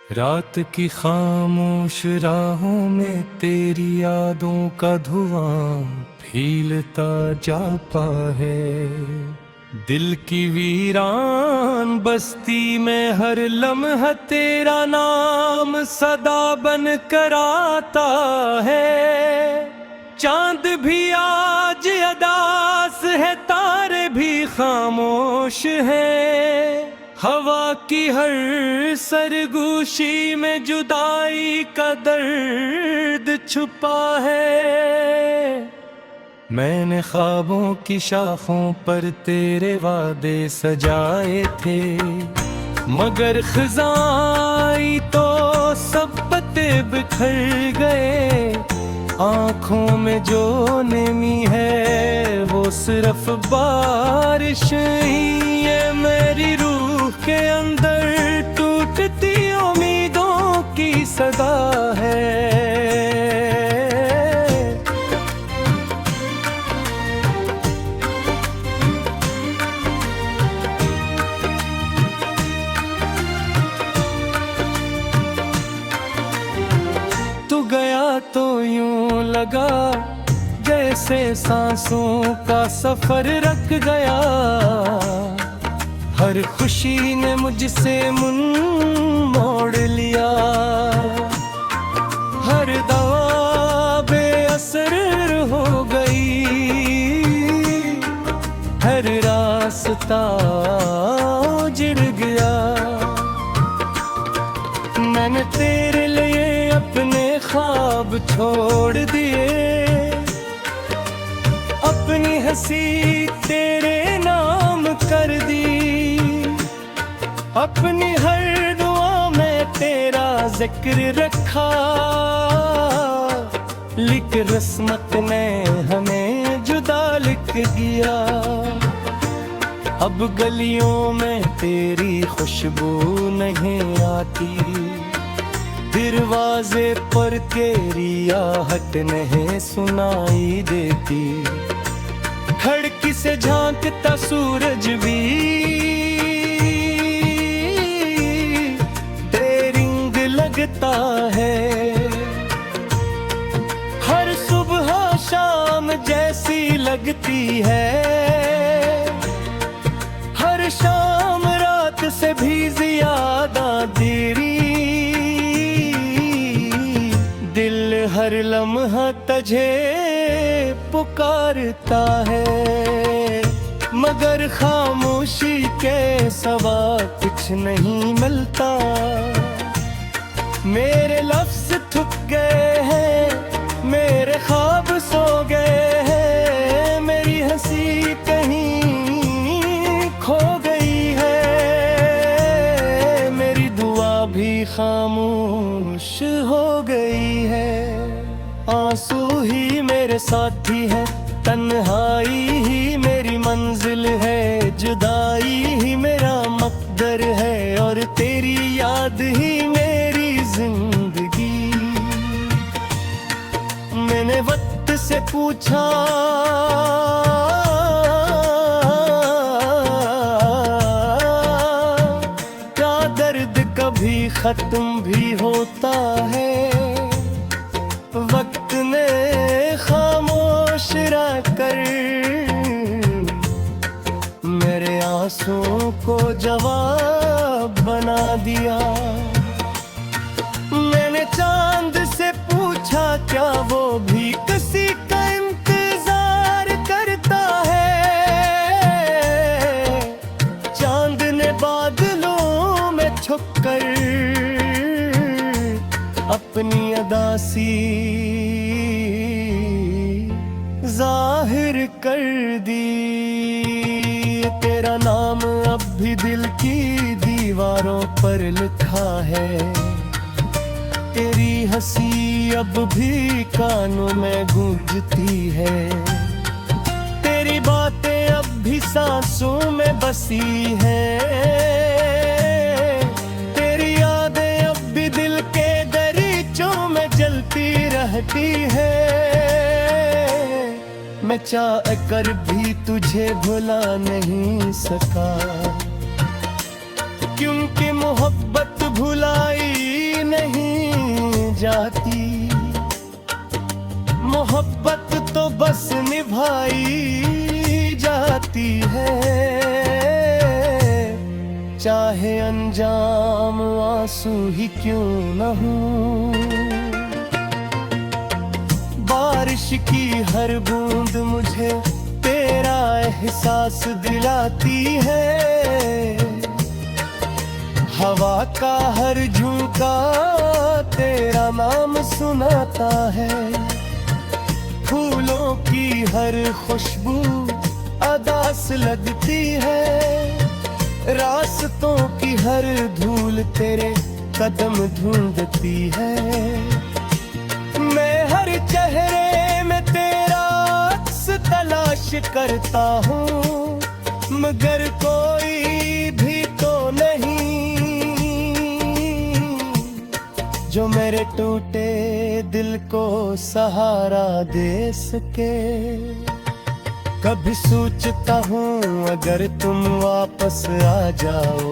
रात की खामोश राहों में तेरी यादों का धुआं फीलता जाता है। दिल की वीरान बस्ती में हर लम्हा तेरा नाम सदा बन कर आता है। चांद भी आज अदास है, तारे भी खामोश हैं। हवा की हर सरगोशी में जुदाई का दर्द छुपा है। मैंने ख्वाबों की शाखों पर तेरे वादे सजाए थे, मगर खिज़ाई तो सब पत्ते बिखर गए। आँखों में जो नमी है वो सिर्फ बारिश ही है। मेरी रूह के अंदर टूटती उम्मीदों की सदा है। तू गया तो यूं लगा जैसे सांसों का सफर रख गया। हर खुशी ने मुझसे मुंह मोड़ लिया। हर दवा बेअसर हो गई, हर रास्ता उजड़ गया। मैंने तेरे लिए अपने ख्वाब छोड़ दिए, अपनी हंसी तेरे नाम कर दी। अपनी हर दुआ में तेरा जिक्र रखा, लिख किस्मत ने हमें जुदा लिख दिया। अब गलियों में तेरी खुशबू नहीं आती, दरवाजे पर तेरी आहट नहीं सुनाई देती। खिड़की से झांकता सूरज भी डेरिंग लगता है। हर सुबह शाम जैसी लगती है, हर शाम रात से भी ज्यादा देरी। दिल हर लम्हा तुझे पुकारता है, मगर खामोशी के सिवा कुछ नहीं मिलता। मेरे लफ्ज थक गए हैं, मेरे ख्वाब सो गए हैं। मेरी हंसी कहीं खो गई है, मेरी दुआ भी खामोश हो गई है। आंसू ही मेरे साथी है, तन्हाई ही मेरी मंजिल है। जुदाई ही मेरा मकदर है, और तेरी याद ही मेरी जिंदगी। मैंने वक्त से पूछा क्या दर्द कभी खत्म भी होता है। वक्त ने खामोश रहकर मेरे आंसुओं को जवाब बना दिया। मैंने चांद से पूछा क्या वो भी किसी का इंतजार करता है। चांद ने बादलों में छुपकर अपनी अदासी जाहिर कर दी। तेरा नाम अब भी दिल की दीवारों पर लिखा है, तेरी हंसी अब भी कानों में गूंजती है। तेरी बातें अब भी सांसों में बसी हैं, तेरी यादें अब भी दिल के दरीचों में जलती रहती है। मैं चाह कर भी तुझे भुला नहीं सका, क्योंकि मोहब्बत भुलाई जाती। मोहब्बत तो बस निभाई जाती है, चाहे अंजाम आंसू ही क्यों न हो। बारिश की हर बूंद मुझे तेरा एहसास दिलाती है, हवा का हर झोंका तेरा नाम सुनाता है। फूलों की हर खुशबू अदास लगती है, रास्तों की हर धूल तेरे कदम ढूंढती है। मैं हर चेहरे में तेरा अक्स तलाश करता हूँ, मगर कोई भी तो नहीं जो मेरे टूटे दिल को सहारा दे सके। कभी सोचता हूँ अगर तुम वापस आ जाओ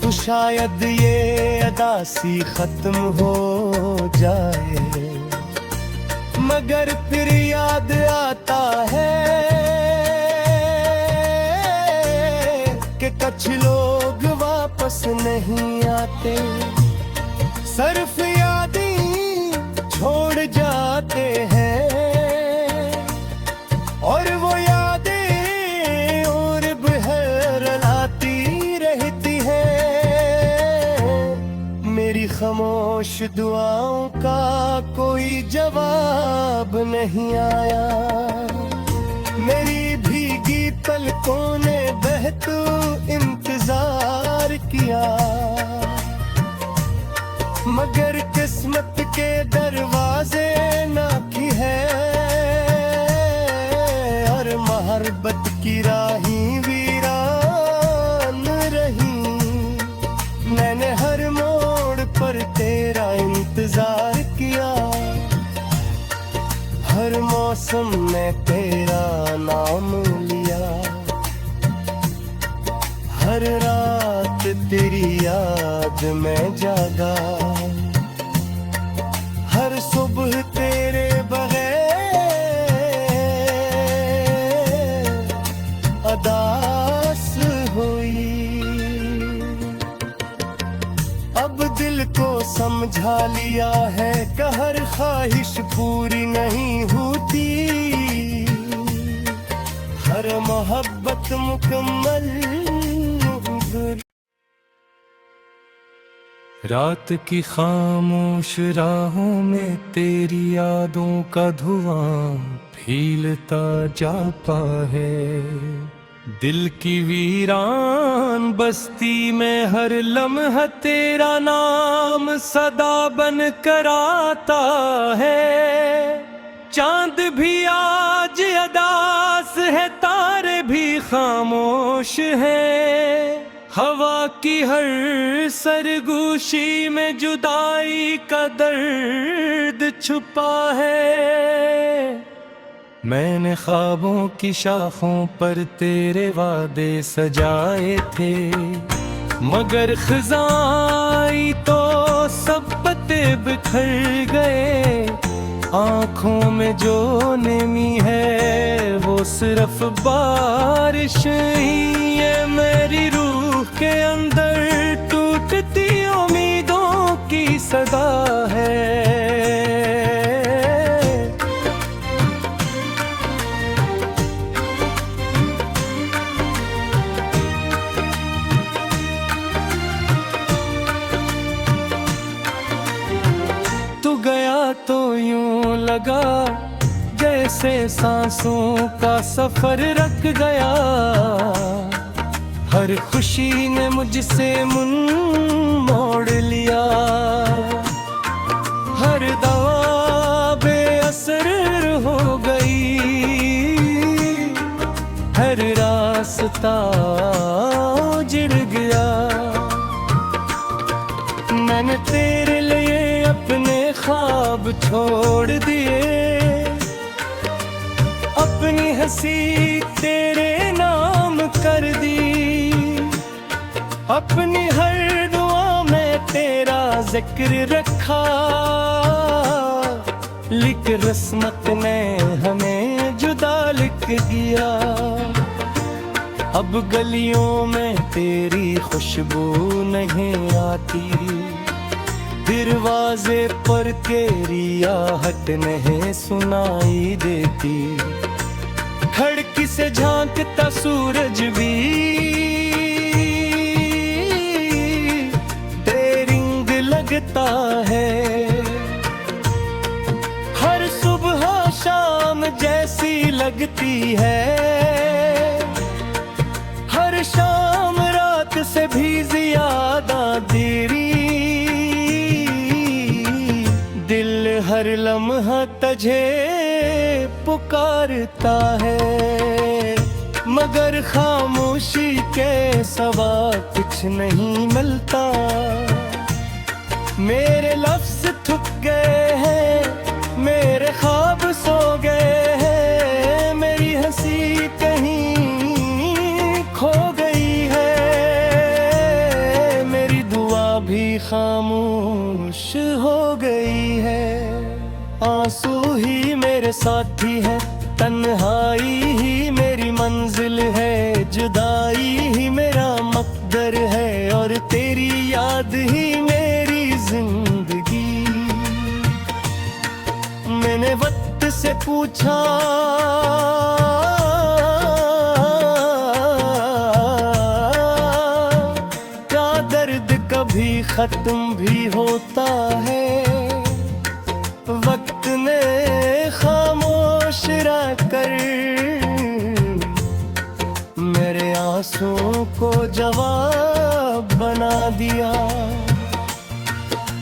तो शायद ये अदासी खत्म हो जाए, मगर फिर याद आता है कि कुछ लोग वापस नहीं आते, सिर्फ यादें छोड़ जाते हैं। और वो यादें और बहलाती रहती है, मेरी खामोश दुआओं का कोई जवाब नहीं आया। मेरी भीगी पलकों ने बहतू इंतजार किया, मगर किस्मत के दरवाजे ना की है, और मोहब्बत की राहें वीरान रही। मैंने हर मोड़ पर तेरा इंतजार किया, हर मौसम में तेरा नाम लिया, हर रात तेरी याद में जागा, हर सुबह तेरे बगैर अदास हुई। अब दिल को समझा लिया है कि हर ख्वाहिश पूरी नहीं होती, हर मोहब्बत मुकम्मल। रात की खामोश राहों में तेरी यादों का धुआं फैलता जाता है, दिल की वीरान बस्ती में हर लम्हा तेरा नाम सदा बन कर आता है। चांद भी आज अदास है, तारे भी खामोश हैं, हवा की हर सरगोशी में जुदाई का दर्द छुपा है। मैंने ख्वाबों की शाखों पर तेरे वादे सजाए थे, मगर खिज़ाई तो सब पत्ते बिखर गए। आँखों में जो नमी है वो सिर्फ बारिश ही है, मेरी रूह के अंदर टूटती उम्मीदों की सदा है। तू गया तो यूं लगा जैसे सांसों का सफर रख गया, हर खुशी ने मुझसे मुंह मोड़ लिया, हर दवा बेअसर हो गई, हर रास्ता उजड़ गया। मैंने तेरे लिए अपने ख्वाब छोड़ दिए, अपनी हंसी तेरे नाम कर दी, अपनी हर दुआ में तेरा जिक्र रखा, लिख किस्मत ने हमें जुदा लिख दिया। अब गलियों में तेरी खुशबू नहीं आती, दरवाजे पर तेरी आहट नहीं सुनाई देती। खिड़की से झांकता सूरज भी तेरिंग लगता है। हर सुबह शाम जैसी लगती है, हर शाम रात से भी ज्यादा तेरी। दिल हर लम्हा तुझे पुकारता है, मगर खामोशी के सिवा कुछ नहीं मिलता। मेरे लफ्ज थक गए हैं, मेरे ख्वाब सो गए हैं, मेरी हंसी कहीं खो गई है, मेरी दुआ भी खामोश हो गई है। आंसू ही मेरे साथी है, तन्हाई ही मेरी मंजिल है, जुदाई ही मेरा मकदर है, और तेरी याद ही मेरी जिंदगी। मैंने वक्त से पूछा क्या दर्द कभी खत्म भी होता है। वक्त ने खामोश रहकर मेरे आंसुओं को जवाब बना दिया।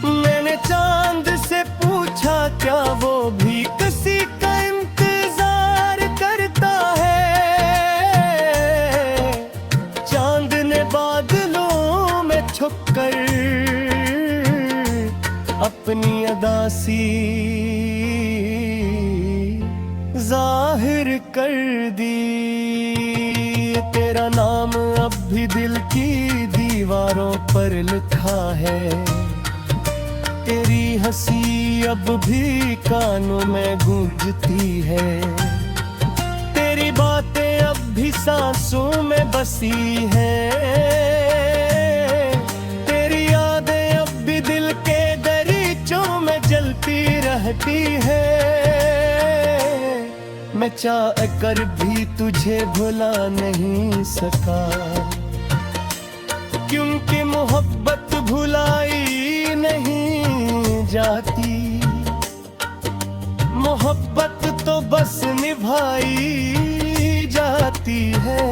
मैंने चांद से पूछा क्या वो भी किसी का इंतजार करता है। चांद ने बादलों में छुपकर अपनी अदासी जाहिर कर दी। तेरा नाम अब भी दिल की दीवारों पर लिखा है, तेरी हंसी अब भी कानों में गूंजती है, तेरी बातें अब भी सांसों में बसी हैं, तेरी यादें अब भी दिल के दरीचों में जलती रहती है। मैं चाह कर भी तुझे भुला नहीं सका, क्योंकि मोहब्बत भुलाई नहीं जाती। मोहब्बत तो बस निभाई जाती है,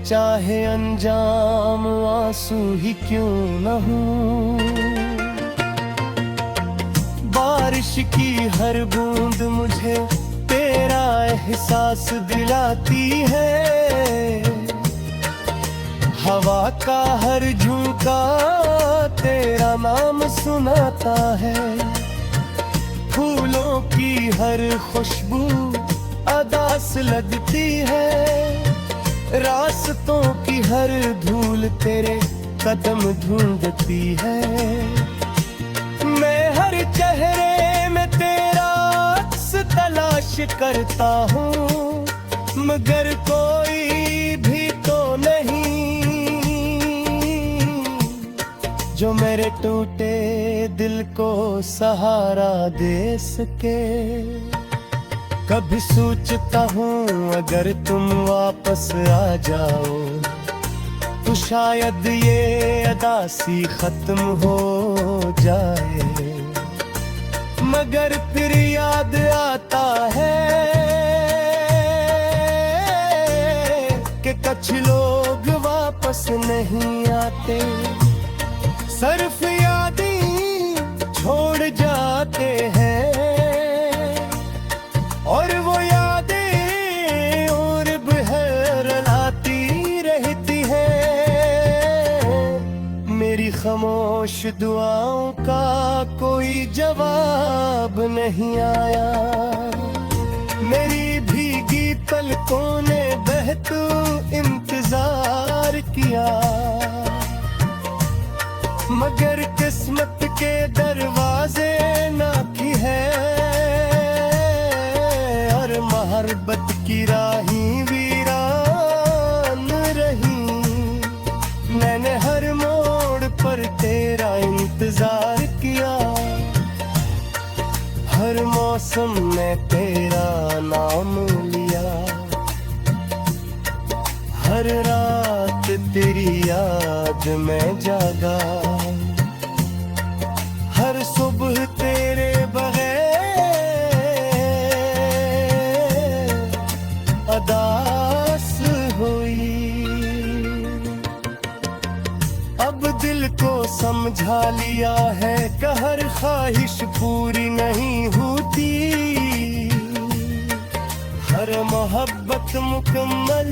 चाहे अंजाम आंसू ही क्यों न हो। बारिश की हर बूंद मुझे तेरा एहसास दिलाती है, हवा का हर झोंका तेरा नाम सुनाता है, फूलों की हर खुशबू अदास लगती है, रास्तों की हर धूल तेरे कदम ढूंढती है। मैं हर चेहरे में तेरा अक्स तलाश करता हूँ, मगर कोई भी तो नहीं जो मेरे टूटे दिल को सहारा दे सके। कभी सोचता हूँ अगर तुम वापस आ जाओ तो शायद ये अदासी खत्म हो जाए, मगर फिर याद आता है कि कुछ लोग वापस नहीं आते, सिर्फ यादें छोड़ जाते हैं, और वो यादें और बहलाती रहती है। मेरी खामोश दुआओं का कोई जवाब नहीं आया, मेरी भीगी पलकों ने बहतू इंतजार किया, मगर किस्मत के दरवाजे ना की है, और मोहब्बत की राहें वीरान रही। मैंने हर मोड़ पर तेरा इंतजार किया, हर मौसम में तेरा नाम लिया। हर रात तेरी याद में जागा, हर सुबह तेरे बगैर अदास हुई। अब दिल को समझा लिया है कि हर ख्वाहिश पूरी नहीं होती, हर मोहब्बत मुकम्मल